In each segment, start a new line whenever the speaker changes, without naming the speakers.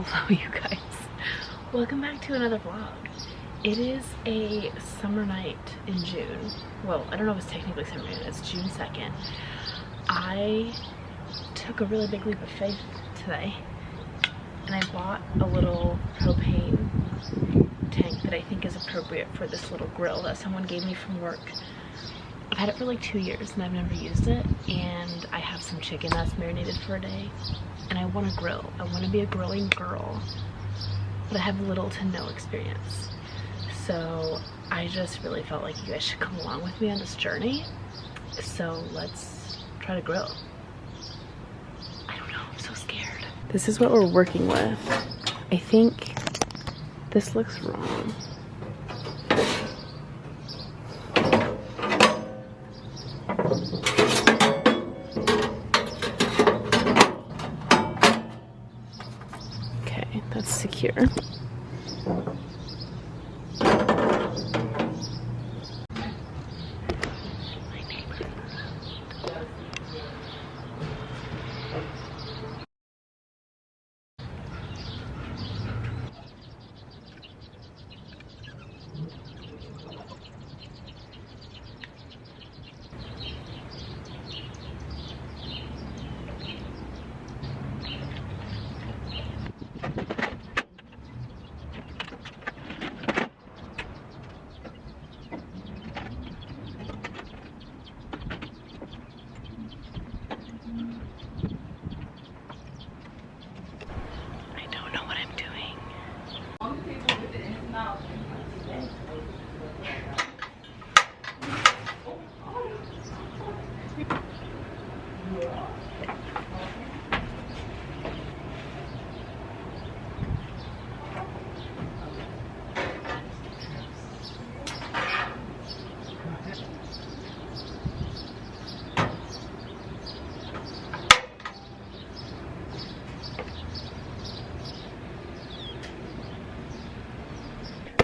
Hello you guys, welcome back to another vlog. It is a summer night in June. Well, I don't know if it's technically summer night, it's June 2nd. I took a really big leap of faith today and I bought a little propane tank that I think is appropriate for this little grill that someone gave me from work. I've had it for like 2 years and I've never used it, and I have some chicken that's marinated for a day and I want to grill. I want to be a grilling girl, but I have little to no experience. So I just really felt like you guys should come along with me on this journey. So let's try to grill. I don't know, I'm so scared. This is what we're working with. I think this looks wrong. Okay, that's secure.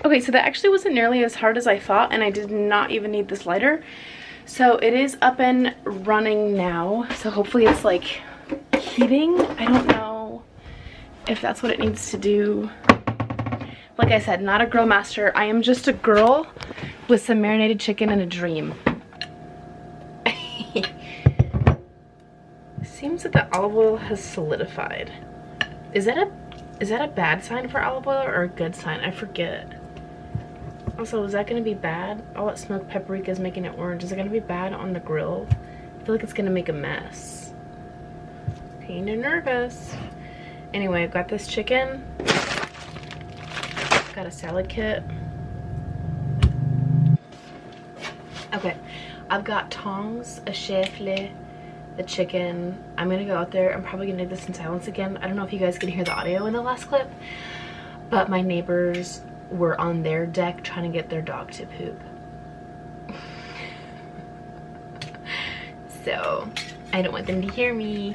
Okay, so that actually wasn't nearly as hard as I thought, and I did not even need this lighter. So it is up and running now, so hopefully it's like heating. I don't know if that's what it needs to do. Like I said, not a grill master. I am just a girl with some marinated chicken and a dream. Seems that the olive oil has solidified. Is that a bad sign for olive oil or a good sign? I forget. Also, is that going to be bad? All that smoked paprika is making it orange. Is it going to be bad on the grill? I feel like it's going to make a mess. Kinda nervous. Anyway, I've got this chicken. Got a salad kit. Okay, I've got tongs, a chefle, the chicken. I'm going to go out there. I'm probably going to do this in silence again. I don't know if you guys can hear the audio in the last clip, but my neighbors were on their deck trying to get their dog to poop. So I don't want them to hear me.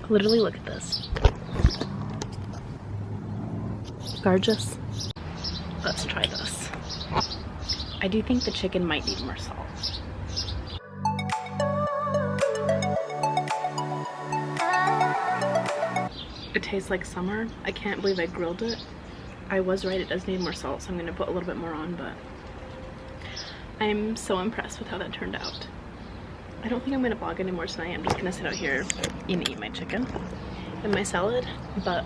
Literally, look at this. Gorgeous. Let's try this. I do think the chicken might need more salt. It tastes like summer. I can't believe I grilled it. I was right, it does need more salt, so I'm gonna put a little bit more on, but I'm so impressed with how that turned out. I don't think I'm gonna vlog anymore tonight. I'm just gonna sit out here and eat my chicken and my salad, but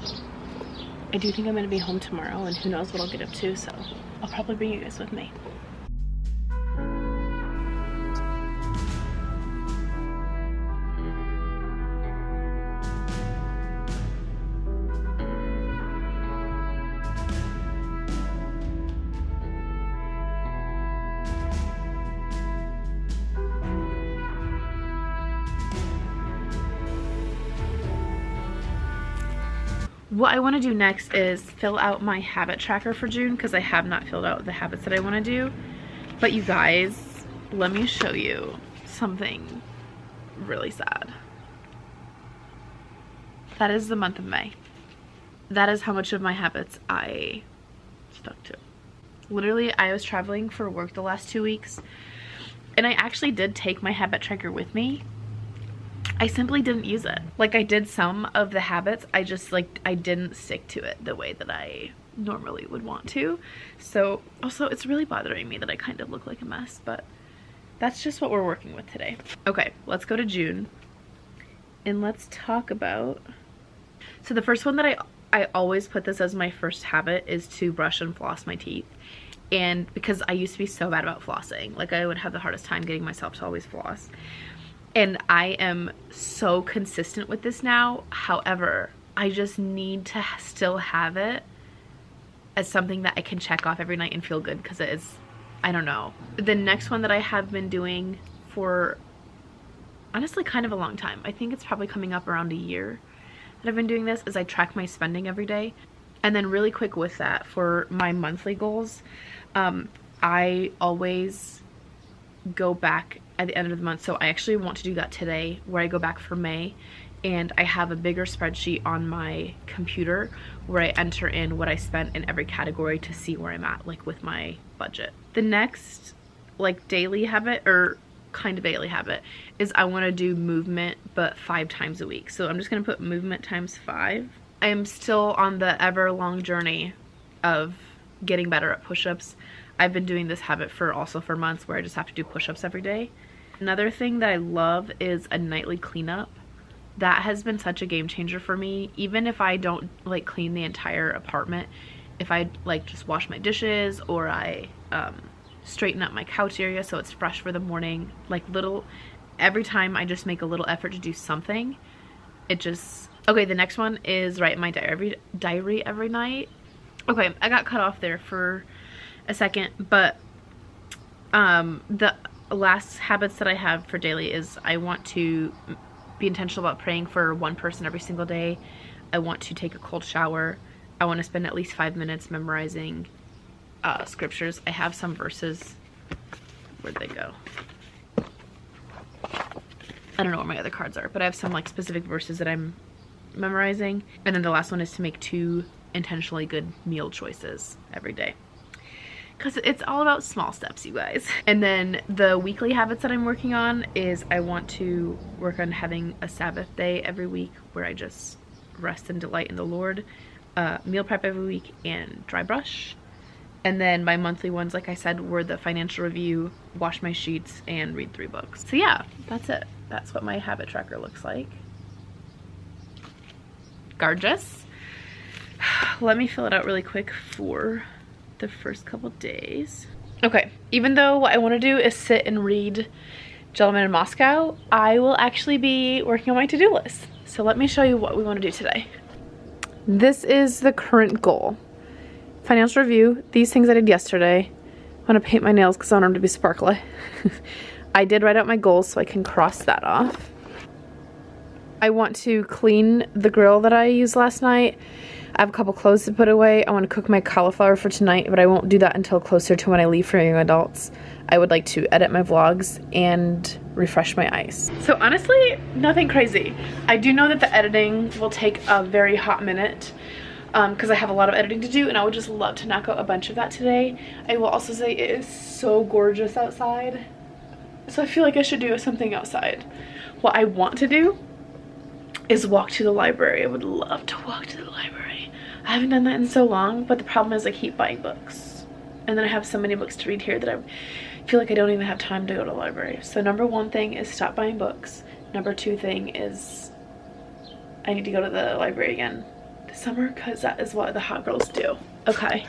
I do think I'm gonna be home tomorrow, and who knows what I'll get up to, so I'll probably bring you guys with me. What I want to do next is fill out my habit tracker for June, because I have not filled out the habits that I want to do. But you guys, let me show you something really sad. That is the month of May. That is how much of my habits I stuck to. Literally, I was traveling for work the last 2 weeks, and I actually did take my habit tracker with me. I simply didn't use it. Like, I did some of the habits, I just I didn't stick to it the way that I normally would want to. So also, it's really bothering me that I kind of look like a mess, but that's just what we're working with today. Okay, let's go to June and let's talk about, so the first one that I always put this as my first habit is to brush and floss my teeth. And because I used to be so bad about flossing, like I would have the hardest time getting myself to always floss. And I am so consistent with this now. However, I just need to still have it as something that I can check off every night and feel good, because it is, I don't know. The next one that I have been doing for honestly kind of a long time, I think it's probably coming up around a year that I've been doing this, is I track my spending every day. And then really quick with that, for my monthly goals, I always go back at the end of the month. So I actually want to do that today, where I go back for May, and I have a bigger spreadsheet on my computer where I enter in what I spent in every category to see where I'm at, like with my budget. The next like daily habit, or kind of daily habit, is I want to do movement, but 5 times a week. So I'm just gonna put movement times 5. I am still on the ever long journey of getting better at push-ups. I've been doing this habit for months, where I just have to do push-ups every day. Another thing that I love is a nightly cleanup. That has been such a game changer for me. Even if I don't like clean the entire apartment, if I like just wash my dishes, or I straighten up my couch area so it's fresh for the morning, like every time I just make a little effort to do something, it just, okay, the next one is write my diary every night. Okay, I got cut off there for a second, but the last habits that I have for daily is I want to be intentional about praying for one person every single day. I want to take a cold shower. I want to spend at least 5 minutes memorizing scriptures. I have some verses. Where'd they go? I don't know where my other cards are, but I have some like specific verses that I'm memorizing. And then the last one is to make 2 intentionally good meal choices every day, because it's all about small steps, you guys. And then the weekly habits that I'm working on is I want to work on having a Sabbath day every week, where I just rest and delight in the Lord, meal prep every week, and dry brush. And then my monthly ones, like I said, were the financial review, wash my sheets, and read 3 books. So yeah, that's it. That's what my habit tracker looks like. Gorgeous. Let me fill it out really quick for the first couple days. Okay, even though what I want to do is sit and read Gentleman in Moscow, I will actually be working on my to-do list. So let me show you what we want to do today. This is the current goal. Financial review, these things I did yesterday. I want to paint my nails because I want them to be sparkly. I did write out my goals so I can cross that off. I want to clean the grill that I used last night. I have a couple clothes to put away. I want to cook my cauliflower for tonight, but I won't do that until closer to when I leave for young adults. I would like to edit my vlogs and refresh my ice. So honestly, nothing crazy. I do know that the editing will take a very hot minute, because I have a lot of editing to do, and I would just love to knock out a bunch of that today. I will also say it is so gorgeous outside, so I feel like I should do something outside. What I want to do is walk to the library. I would love to walk to the library. I haven't done that in so long, but the problem is I keep buying books, and then I have so many books to read here that feel like I don't even have time to go to the library. So number one thing is stop buying books. Number two thing is I need to go to the library again this summer because that is what the hot girls do. Okay.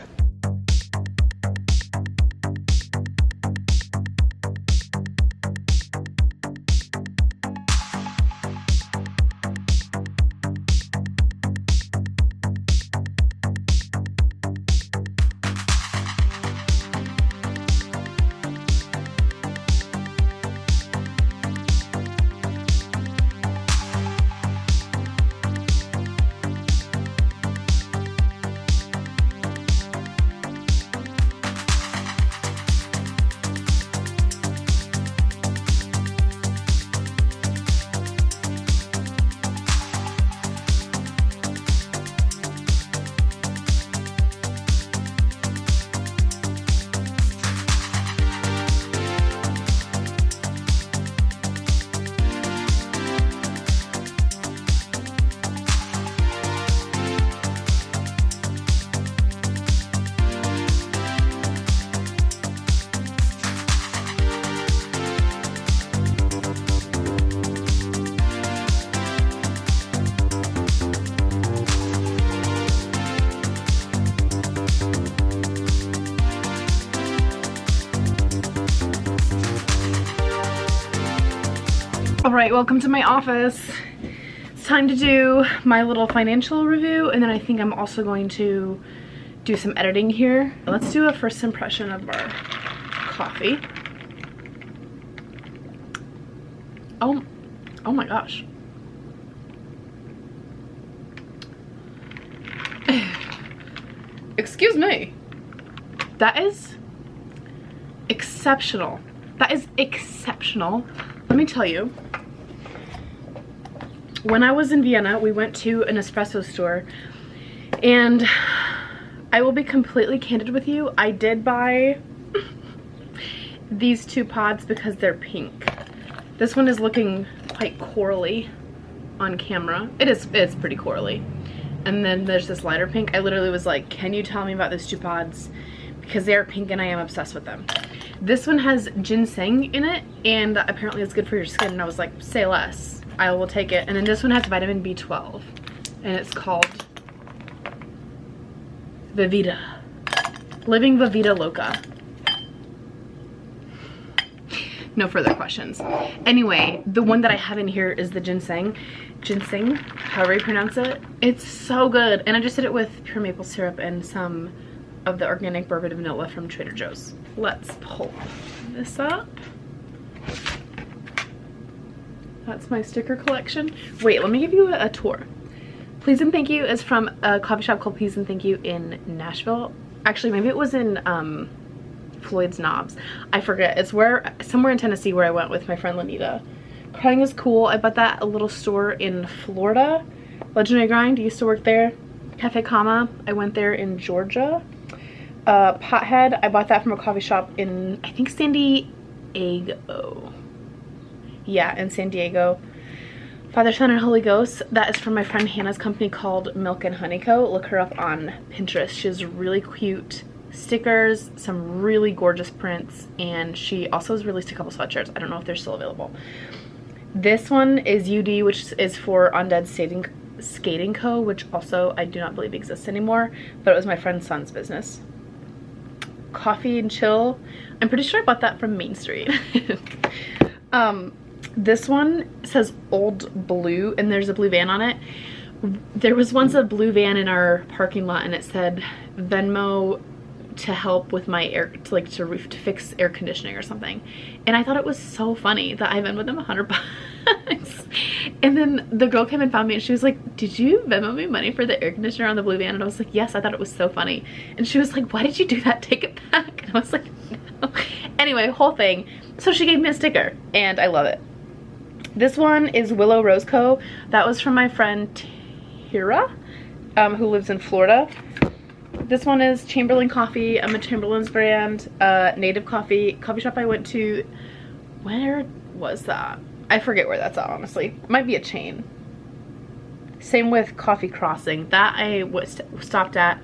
Alright, welcome to my office. It's time to do my little financial review, and then I think I'm also going to do some editing here. Let's do a first impression of our coffee. Oh my gosh. Excuse me. That is exceptional. That is exceptional. Let me tell you. When I was in Vienna, we went to an espresso store, and I will be completely candid with you. I did buy these two pods because they're pink. This one is looking quite corally on camera. It's pretty corally. And then there's this lighter pink. I literally was like, can you tell me about those two pods? Because they are pink and I am obsessed with them. This one has ginseng in it, and apparently it's good for your skin, and I was like, say less. I will take it. And then this one has vitamin B12, and it's called Vivita. Living Vivita Loca. No further questions. Anyway, the one that I have in here is the ginseng, however you pronounce it. It's so good, and I just did it with pure maple syrup and some of the organic bourbon vanilla from Trader Joe's. Let's pull this up. That's my sticker collection. Wait, let me give you a tour. Please and Thank You is from a coffee shop called Please and Thank You in Nashville. Actually, maybe it was in Floyd's Knobs. I forget. It's somewhere in Tennessee where I went with my friend Lanita. Crying is Cool. I bought that at a little store in Florida. Legendary Grind used to work there. Cafe Kama, I went there in Georgia. Pothead, I bought that from a coffee shop in, I think, San Diego. Yeah, in San Diego. Father, Son, and Holy Ghost, that is from my friend Hannah's company called Milk and Honey Co. Look her up on Pinterest. She has really cute stickers, some really gorgeous prints, and she also has released a couple sweatshirts. I don't know if they're still available. This one is UD, which is for Undead Skating Co., which also I do not believe exists anymore, but it was my friend's son's business. Coffee and Chill, I'm pretty sure I bought that from Main Street. This one says Old Blue, and there's a blue van on it. There was once a blue van in our parking lot, and it said Venmo to help with my air, to fix air conditioning or something. And I thought it was so funny that I Venmoed them $100. And then the girl came and found me, and she was like, did you Venmo me money for the air conditioner on the blue van? And I was like, yes. I thought it was so funny. And she was like, why did you do that? Take it back. And I was like, no. Anyway, whole thing. So she gave me a sticker, and I love it. This one is Willow Rose Co. That was from my friend Tira, who lives in Florida. This one is Chamberlain Coffee. I'm a Chamberlain's brand. Native Coffee shop I went to. Where was that? I forget where that's at, honestly. It might be a chain. Same with Coffee Crossing. That I stopped at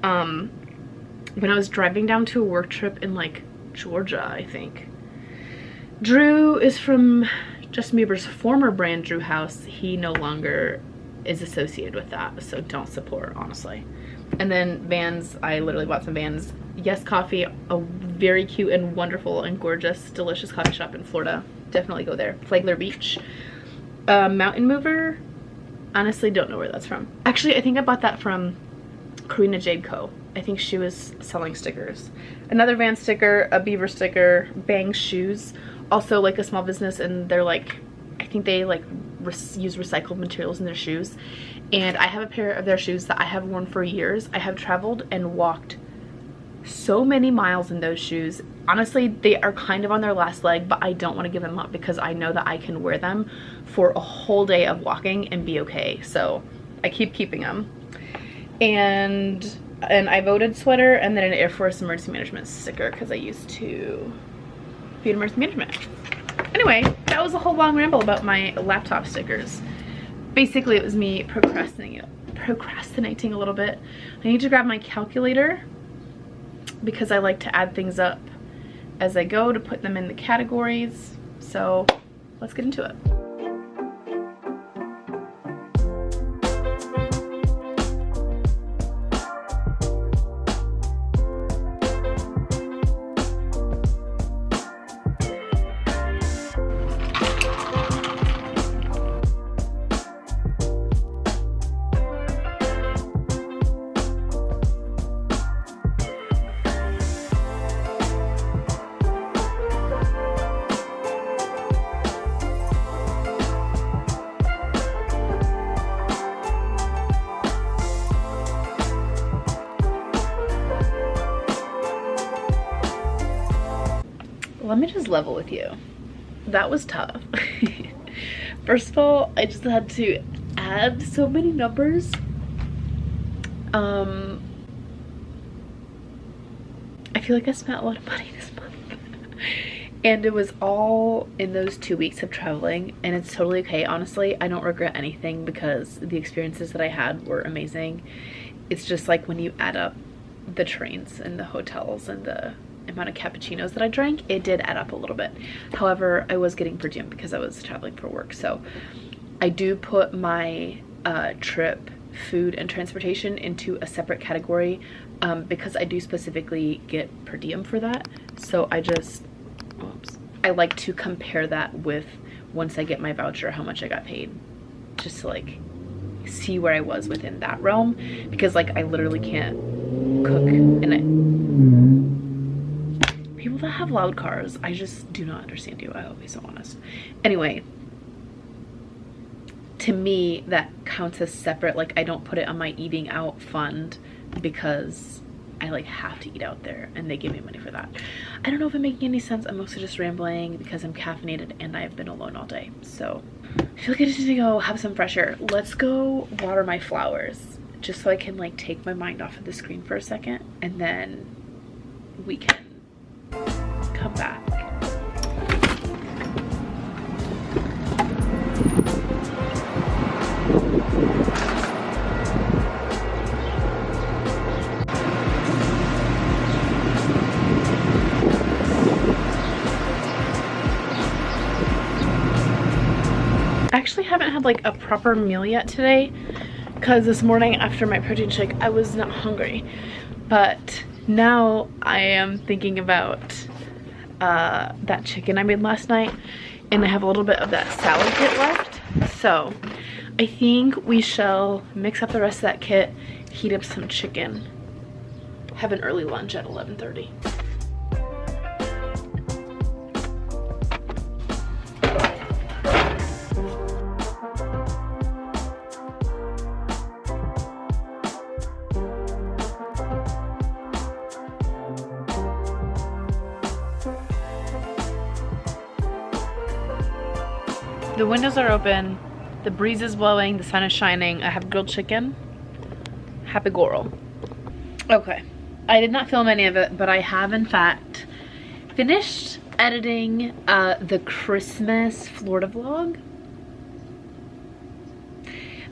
when I was driving down to a work trip in like Georgia, I think. Drew is from Justin Bieber's former brand, Drew House. He no longer is associated with that, so don't support, honestly. And then Vans, I literally bought some Vans. Yes Coffee, a very cute and wonderful and gorgeous, delicious coffee shop in Florida. Definitely go there. Flagler Beach. Mountain Mover, honestly don't know where that's from. Actually, I think I bought that from Karina Jade Co. I think she was selling stickers. Another Vans sticker, a Beaver sticker, Bang shoes. Also like a small business, and they're like, I think they like use recycled materials in their shoes. And I have a pair of their shoes that I have worn for years. I have traveled and walked so many miles in those shoes. Honestly, they are kind of on their last leg, but I don't want to give them up because I know that I can wear them for a whole day of walking and be okay. So I keep keeping them. And an I Voted sweater, and then an Air Force Emergency Management sticker because I used to be in emergency management. Anyway, that was a whole long ramble about my laptop stickers. Basically, it was me procrastinating a little bit. I need to grab my calculator because I like to add things up as I go to put them in the categories. So let's get into it. Let me just level with you. That was tough. First of all, I just had to add so many numbers. I feel like I spent a lot of money this month. And it was all in those 2 weeks of traveling, and it's totally okay. Honestly, I don't regret anything because the experiences that I had were amazing. It's just like when you add up the trains and the hotels and the amount of cappuccinos that I drank, it did add up a little bit. However, I was getting per diem because I was traveling for work. So I do put my trip, food, and transportation into a separate category because I do specifically get per diem for that. So I just, I like to compare that with once I get my voucher, how much I got paid, just to like see where I was within that realm, because like I literally can't cook, and people that have loud cars, I just do not understand you. I'll be so honest. Anyway, to me that counts as separate. Like I don't put it on my eating out fund because I like have to eat out there and they give me money for that. I don't know if I'm making any sense. I'm mostly just rambling because I'm caffeinated and I've been alone all day. So I feel like I just need to go have some fresh air. Let's go water my flowers just so I can like take my mind off of the screen for a second, and then we can come back. I actually haven't had like a proper meal yet today because this morning after my protein shake I was not hungry, but now I am thinking about that chicken I made last night, and I have a little bit of that salad kit left, so I think we shall mix up the rest of that kit, heat up some chicken, have an early lunch at 11:30. The windows are open, the breeze is blowing, the sun is shining. I have grilled chicken. Happy girl. Okay, I did not film any of it, but I have in fact finished editing the Christmas Florida vlog.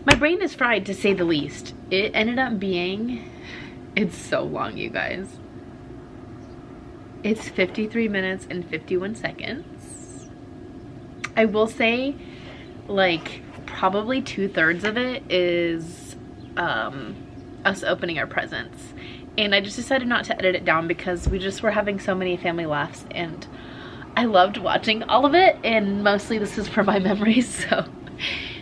My brain is fried, to say the least. It ended up being, it's so long, you guys. It's 53 minutes and 51 seconds. I will say, like, probably 2/3 of it is us opening our presents. And I just decided not to edit it down because we just were having so many family laughs and I loved watching all of it, and mostly this is for my memories, so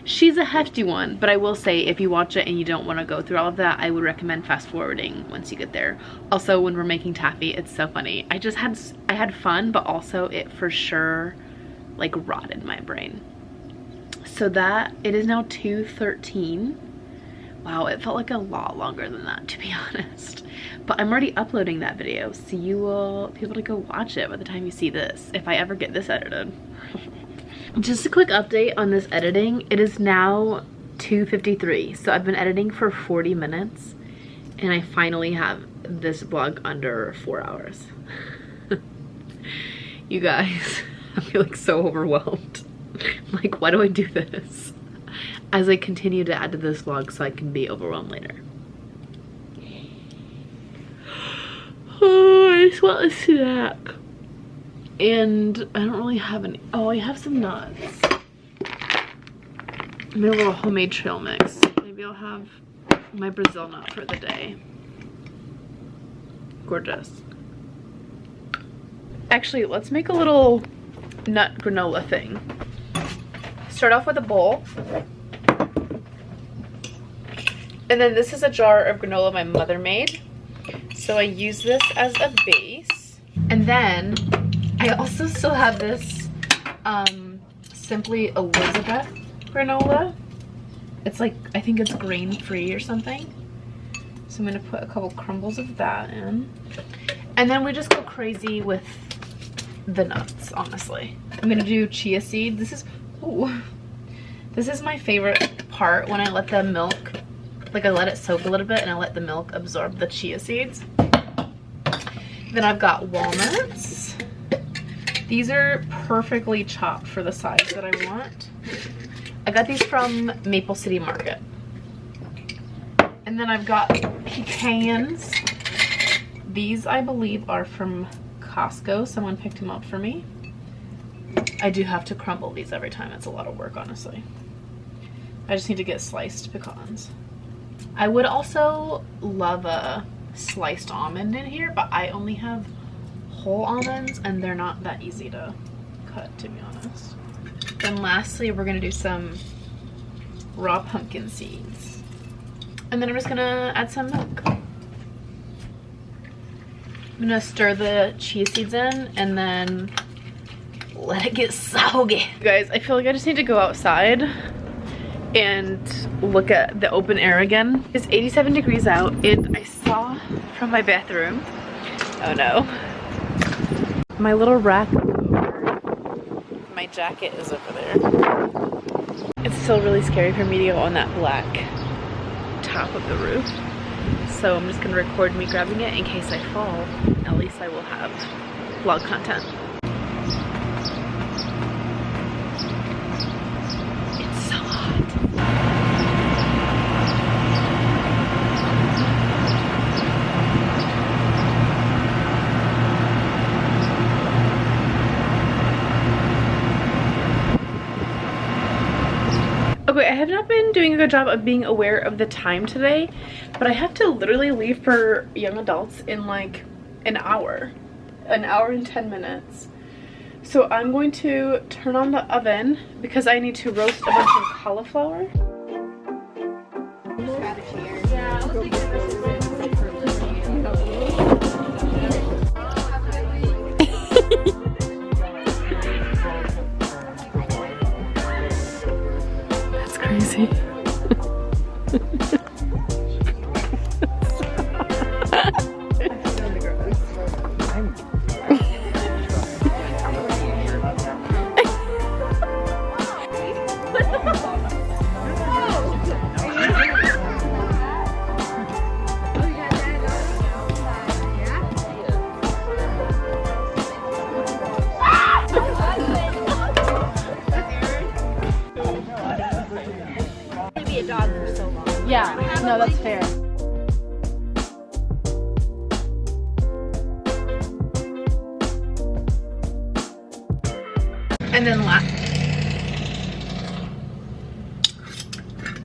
she's a hefty one. But I will say, if you watch it and you don't want to go through all of that, I would recommend fast forwarding once you get there. Also, when we're making taffy, it's so funny. I had fun, but also it for sure like rotted my brain. So that, it is now 2:13. Wow, it felt like a lot longer than that, to be honest. But I'm already uploading that video, so you will be able to go watch it by the time you see this, if I ever get this edited. Just a quick update on this editing. It is now 2:53, so I've been editing for 40 minutes, and I finally have this vlog under 4 hours. You guys, I feel like so overwhelmed. Like, why do I do this? As I continue to add to this vlog so I can be overwhelmed later. Oh, I just want a snack. And I don't really have any. Oh, I have some nuts. I made a little homemade trail mix. Maybe I'll have my Brazil nut for the day. Gorgeous. Actually, let's make a little nut granola thing. Start off with a bowl. And then this is a jar of granola my mother made. So I use this as a base. And then I also still have this Simply Elizabeth granola. It's like, I think it's grain free or something. So I'm gonna put a couple crumbles of that in. And then we just go crazy with the nuts, honestly. I'm gonna do chia seed. This is my favorite part, when I let the milk, like I let it soak a little bit and I let the milk absorb the chia seeds. Then I've got walnuts. These are perfectly chopped for the size that I want. I got these from Maple City Market. And then I've got pecans. These, I believe, are from Costco. Someone picked them up for me. I do have to crumble these every time. It's a lot of work, honestly. I just need to get sliced pecans. I would also love a sliced almond in here, but I only have whole almonds and they're not that easy to cut, to be honest. Then lastly, we're gonna do some raw pumpkin seeds. And then I'm just gonna add some milk. I'm gonna stir the chia seeds in and then let it get soggy. Guys, I feel like I just need to go outside and look at the open air again. It's 87 degrees out, and I saw from my bathroom, oh no, my little rack over, my jacket is over there. It's still really scary for me to go on that black top of the roof, so I'm just gonna record me grabbing it in case I fall. At least I will have vlog content. Okay, I have not been doing a good job of being aware of the time today, but I have to literally leave for young adults in like an hour and 10 minutes. So I'm going to turn on the oven because I need to roast a bunch of cauliflower. That's crazy. Yeah, no, that's fair. And then